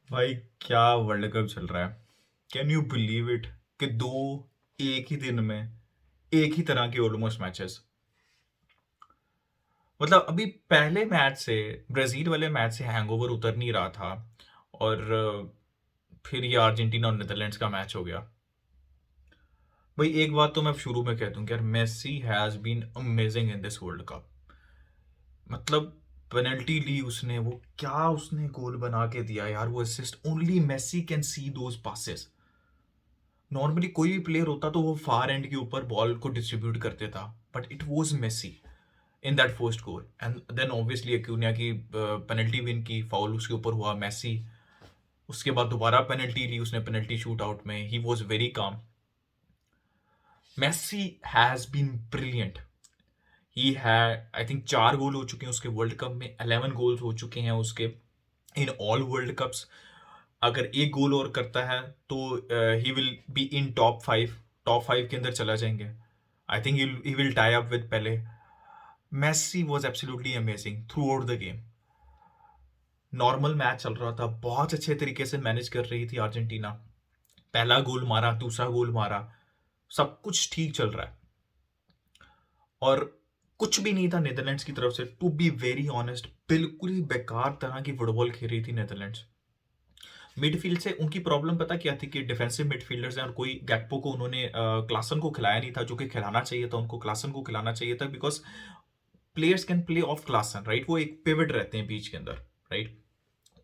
भाई, क्या world cup चल रहा है। कैन यू बिलीव इट कि दो एक ही दिन में एक ही तरह के ऑलमोस्ट मैचेस। मतलब अभी पहले मैच से, ब्राजील वाले मैच से हैंगओवर उतर नहीं रहा था। और फिर ये अर्जेंटीना और नीदरलैंड्स का मैच हो गया। भाई, एक बात तो मैं शुरू में कह दूं कि यार, Messi has been amazing in this World Cup. मतलब पेनल्टी ली उसने, वो क्या उसने गोल बना के दिया यार। वो assist, only Messi can see those passes. Normally कोई भी प्लेयर होता तो वो फार एंड के ऊपर बॉल को डिस्ट्रीब्यूट कर देता, but it was Messi in that first goal. And then obviously Acuna की पेनल्टी विन की, फाउल उसके ऊपर हुआ। मेसी उसके बाद दोबारा पेनल्टी ली उसने, पेनल्टी शूट आउट में ही was very calm. Messi has been brilliant. ही है, आई थिंक 4 गोल हो चुके हैं उसके वर्ल्ड कप में, 11 गोल्स हो चुके हैं उसके इन ऑल वर्ल्ड कप्स। अगर एक गोल और करता है तो he will be in top 5, top 5 के अंदर चला जाएंगे। I think he will tie up with Pele. Messi was absolutely amazing throughout the game. Normal match चल रहा था, बहुत अच्छे तरीके से मैनेज कर रही थी अर्जेंटीना। पहला गोल मारा, दूसरा गोल मारा, सब कुछ ठीक चल रहा है। और कुछ भी नहीं था नीदरलैंड्स की तरफ से, टू बी वेरी ऑनेस्ट। बिल्कुल ही बेकार तरह की फुटबॉल खेल रही थी नीदरलैंड्स। मिडफील्ड से उनकी प्रॉब्लम पता क्या थी कि डिफेंसिव मिडफील्डर्स हैं, और कोई गैक्पो को उन्होंने क्लासन को खिलाया नहीं था, जो कि खिलाना चाहिए था उनको। क्लासन को खिलाना चाहिए था, because players can play of Klaasen, right. वो एक पिवट रहते हैं बीच के अंदर, राइट।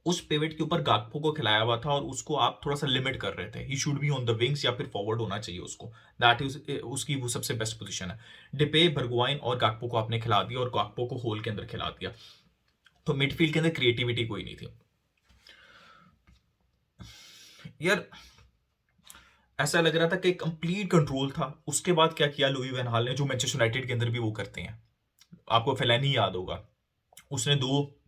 उस पिवट के ऊपर गाकपो को खिलाया हुआ था, और उसको आप थोड़ा सा लिमिट कर रहे थे। He should be on the wings, या फिर फॉरवर्ड होना चाहिए उसको। दैट इज उसकी वो सबसे बेस्ट पोजीशन है। डिपे, बर्गुवाइन और गाकपो को आपने खिला दिया, और गाकपो को होल के अंदर खिला दिया। तो मिडफील्ड के अंदर क्रिएटिविटी कोई नहीं थी यार। ऐसा लग रहा था कि कंप्लीट कंट्रोल था। उसके बाद क्या किया लुई वैन हाल ने, जो मैनचेस्टर यूनाइटेड के अंदर भी वो करते हैं। आपको फेलानी याद होगा, उसने दो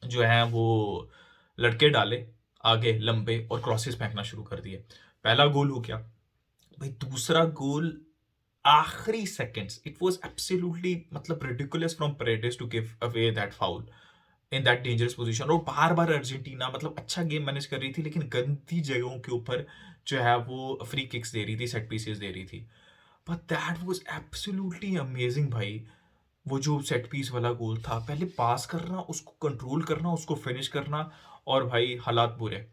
जो है वो लड़के डाले आगे लंबे, और क्रॉसेस फेंकना शुरू कर दिए। पहला गोल हो गया। भाई, दूसरा गोल आखिरी सेकंड्स, इट वाज एब्सोल्युटली मतलब ridiculous from Paredes to give away that foul in that dangerous position. और बार बार अर्जेंटीना मतलब अच्छा गेम मैनेज कर रही थी, लेकिन गंदी जगहों के ऊपर जो है वो फ्री किक्स दे रही थी, सेट पीसेस दे रही थी। But that was absolutely amazing भाई। वो जो सेट पीस वाला गोल था, पहले पास करना, उसको कंट्रोल करना, उसको फिनिश करना। और भाई, हालात बुरे।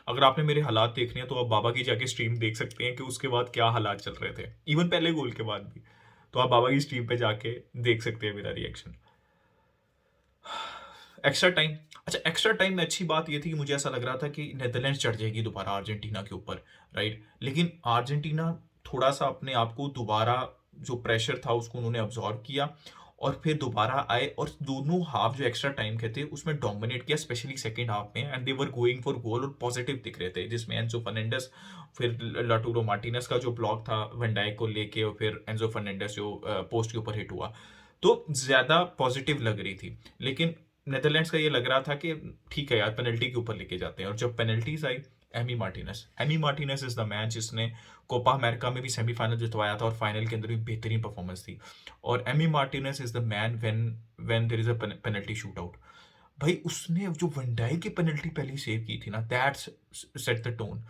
अगर आपने मेरे हालात देखने हैं तो आप बाबा की जाके स्ट्रीम देख सकते हैं कि उसके बाद क्या हालात चल रहे थे, इवन पहले गोल के बाद भी। तो आप बाबा की स्ट्रीम पे जाके देख सकते हैं मेरा रिएक्शन। Extra time. अच्छा, एक्स्ट्रा टाइम में अच्छी बात ये थी कि मुझे ऐसा लग रहा था कि नेदरलैंड्स चढ़ जाएगी दोबारा अर्जेंटीना के ऊपर, राइट। लेकिन अर्जेंटीना थोड़ा सा अपने आप को दोबारा, जो प्रेशर था उसको उन्होंने अब्जॉर्व किया, और फिर दोबारा आए, और दोनों हाफ जो एक्स्ट्रा टाइम के थे उसमें डोमिनेट किया, स्पेशली सेकंड हाफ में। And they were going for goal, और पॉजिटिव दिख रहे थे, जिसमें एंजो फर्नांडिस, फिर लाटूरो मार्टिनेस का जो ब्लॉक था वन डाइक को लेके, और फिर एंजो फर्नांडिस जो पोस्ट के ऊपर हिट हुआ, तो ज्यादा पॉजिटिव लग रही थी। लेकिन नेदरलैंड्स का ये लग रहा था कि ठीक है यार, पेनल्टी के ऊपर लेके जाते हैं। और जब पेनल्टीज आई, Emi Martinez is the man, जिसने कोपा अमेरिका में भी सेमीफाइनल जितवाया था, और फाइनल के अंदर भी बेहतरीन परफॉर्मेंस थी। और Emi Martinez is the man when when there is a penalty shoot out. भाई, उसने जो वनडाई की पेनल्टी पहली सेव की थी ना, दैट्स सेट द टोन।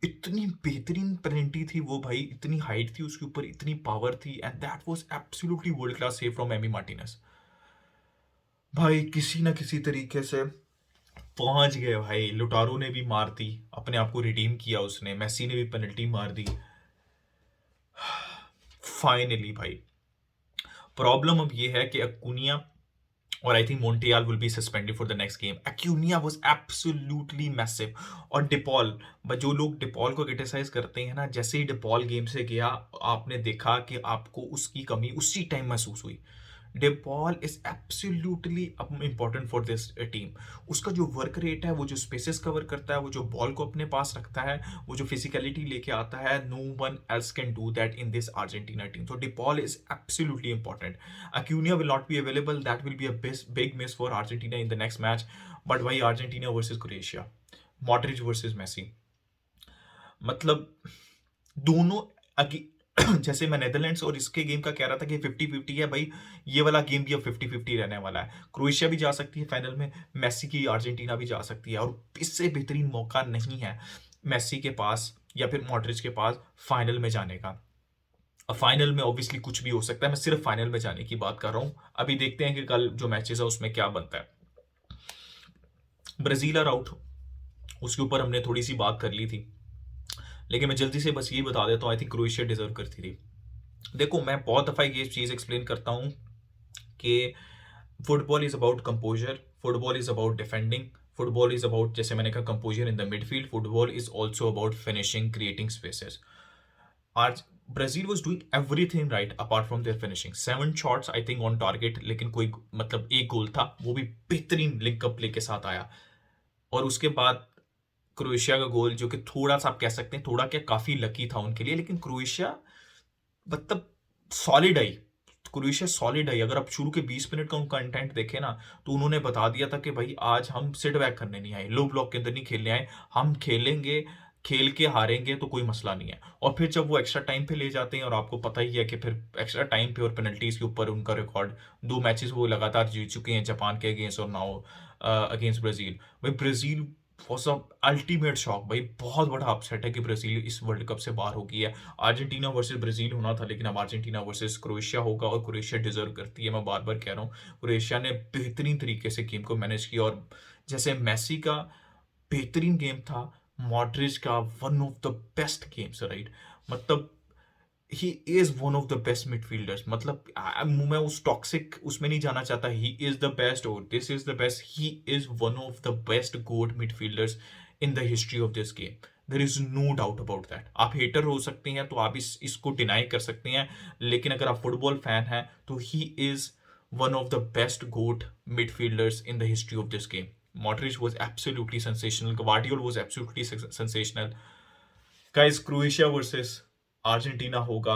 इतनी बेहतरीन पेनल्टी थी वो भाई, इतनी हाइट थी उसके ऊपर, इतनी पावर थी, and that was absolutely world class save from Emi Martinez. भाई, किसी ना किसी तरीके से पहुंच गए भाई। लुटारो ने भी मार दी, अपने आप को रिडीम किया उसने। मेसी ने भी पेनल्टी मार दी फाइनली भाई। प्रॉब्लम अब ये है कि अकुनिया और I think Montiel will be suspended for the next game. Acuna was absolutely massive. और डिपॉल, जो लोग डिपॉल को क्रिटिसाइज करते हैं ना, जैसे ही डिपॉल गेम से गया, आपने देखा कि आपको उसकी कमी उसी टाइम महसूस हुई। De Paul is absolutely important for this team. उसका जो वर्क रेट है, वो जो स्पेसेस कवर करता है, वो जो बॉल को अपने पास रखता है, वो जो फिजिकलिटी लेके आता है, no one else can do that in this Argentina team. तो De Paul is absolutely important. Acuna will not be available. That will be a big miss for Argentina in the next match. But why Argentina versus Croatia? Modric versus Messi. मतलब दोनों जैसे मैं Netherlands और इसके game का कह रहा था कि 50-50 है भाई, ये वाला गेम भी अब 50-50 रहने वाला है। क्रोएशिया भी जा सकती है फाइनल में, मेसी की अर्जेंटीना भी जा सकती है, और इससे बेहतरीन मौका नहीं है मेसी के पास या फिर मॉड्रिच के पास फाइनल में जाने का। अब फाइनल में ऑब्वियसली कुछ भी हो सकता है, मैं सिर्फ फाइनल में जाने की बात कर रहा हूँ। अभी देखते हैं कि कल जो मैचेस है उसमें क्या बनता है। ब्राजील आर आउट, उसके ऊपर हमने थोड़ी सी बात कर ली थी, लेकिन मैं जल्दी से बस ये बता देता हूँ, आई थिंक क्रोएशिया डिजर्व करती थी। देखो, मैं बहुत दफ़ा ये चीज़ एक्सप्लेन करता हूँ कि football is about composure, football is about defending, football is about, जैसे मैंने कहा, composure in the midfield, football is also about finishing, creating spaces. आज Brazil was doing everything right apart from their finishing. 7 shots I think on target, लेकिन कोई मतलब एक गोल था, वो भी बेहतरीन लिंक अप प्ले के साथ आया। और उसके बाद क्रोएशिया का गोल, जो कि थोड़ा-सा आप कह सकते हैं, थोड़ा क्या काफ़ी लकी था उनके लिए, लेकिन क्रोएशिया मतलब सॉलिड आई। क्रोएशिया सॉलिड आई। अगर आप शुरू के 20 मिनट का उनका इंटेंट देखें ना, तो उन्होंने बता दिया था कि भाई आज हम सिट बैक करने नहीं आए, लो ब्लॉक के अंदर नहीं खेलने आए, हम खेलेंगे, खेल के हारेंगे तो कोई मसला नहीं है। और फिर जब वो एक्स्ट्रा टाइम पे ले जाते हैं, और आपको पता ही है कि फिर एक्स्ट्रा टाइम पे और पेनल्टीज के ऊपर उनका रिकॉर्ड 2 मैचेस वो लगातार जीत चुके हैं, जापान के अगेंस्ट और नाउ अगेंस्ट ब्राजील। भाई Brazil was a ultimate shock भाई, बहुत बड़ा अपसेट है कि ब्राजील इस वर्ल्ड कप से बाहर हो गई है। अर्जेंटीना वर्सेस ब्राजील होना था, लेकिन अब अर्जेंटीना वर्सेस क्रोएशिया होगा, और क्रोएशिया डिजर्व करती है। मैं बार बार कह रहा हूँ, क्रोएशिया ने बेहतरीन तरीके से गेम को मैनेज किया, और जैसे मेसी का बेहतरीन गेम था, मॉड्रिच का one of the best games right, मतलब he is one of the best midfielders. मतलब मैं उस टॉक्सिक उसमें नहीं जाना चाहता, ही इज द बेस्ट और this is the best, he is one of the best GOAT midfielders in the history of this game. There is no doubt about that. आप hater हो सकते हैं तो आप इसको डिनाई कर सकते हैं, लेकिन अगर आप फुटबॉल फैन हैं तो ही is one of the best GOAT midfielders in the history of this game. Modric was absolutely sensational. Guardiola was absolutely sensational. Guys, Croatia versus Argentina होगा,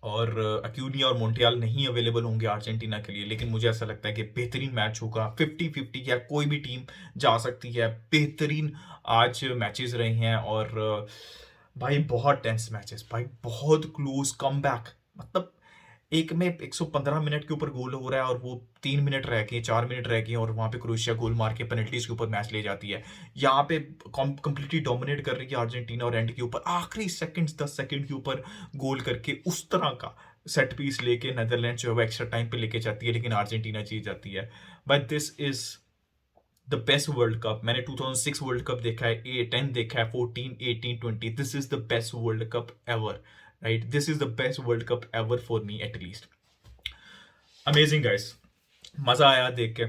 और अक्यूनिया और मोन्टियाल नहीं अवेलेबल होंगे अर्जेंटीना के लिए, लेकिन मुझे ऐसा लगता है कि बेहतरीन मैच होगा। 50-50 या कोई भी टीम जा सकती है। बेहतरीन आज मैचेस रहे हैं, और भाई बहुत टेंस मैचेस भाई, बहुत क्लोज कमबैक। मतलब एक में 115 मिनट के ऊपर गोल हो रहा है, और वो 3 मिनट रह गए, 4 मिनट रह गए, और वहां पे क्रोएशिया गोल मार के पेनल्टीज के ऊपर मैच ले जाती है। यहाँ पे कंप्लीटली डोमिनेट कर रही है अर्जेंटीना, और एंड के ऊपर आखिरी सेकंड्स 10 सेकंड के ऊपर गोल करके उस तरह का सेट पीस लेके नीदरलैंड जो है वो एक्स्ट्रा टाइम पे लेके जाती है, लेकिन अर्जेंटीना जीत जाती है। But this is the best world cup. मैंने 2006 वर्ल्ड कप देखा है, 10 देखा है, 14, 18, 20। This is the best world cup ever right, this is the best world cup ever for me at least. Amazing guys, मजा आया देख के।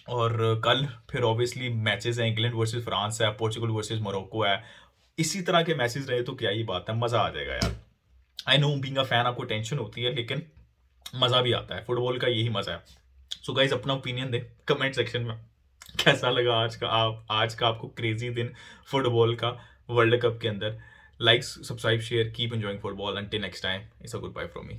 और कल फिर ऑब्वियसली मैचेस हैं, इंग्लैंड वर्सेस फ्रांस है, पोर्चुगल वर्सेस मोरक्को है। इसी तरह के मैचेस रहे तो क्या ही बात है, मजा आ जाएगा यार। I know being a fan आपको टेंशन होती है, लेकिन मजा भी आता है, फुटबॉल का यही मजा है। सो गाइस, अपना ओपिनियन दे कमेंट सेक्शन में, कैसा लगा आज का आपको क्रेजी दिन फुटबॉल का वर्ल्ड कप के अंदर। Like, subscribe, share, keep enjoying football. Until next time, it's a goodbye from me.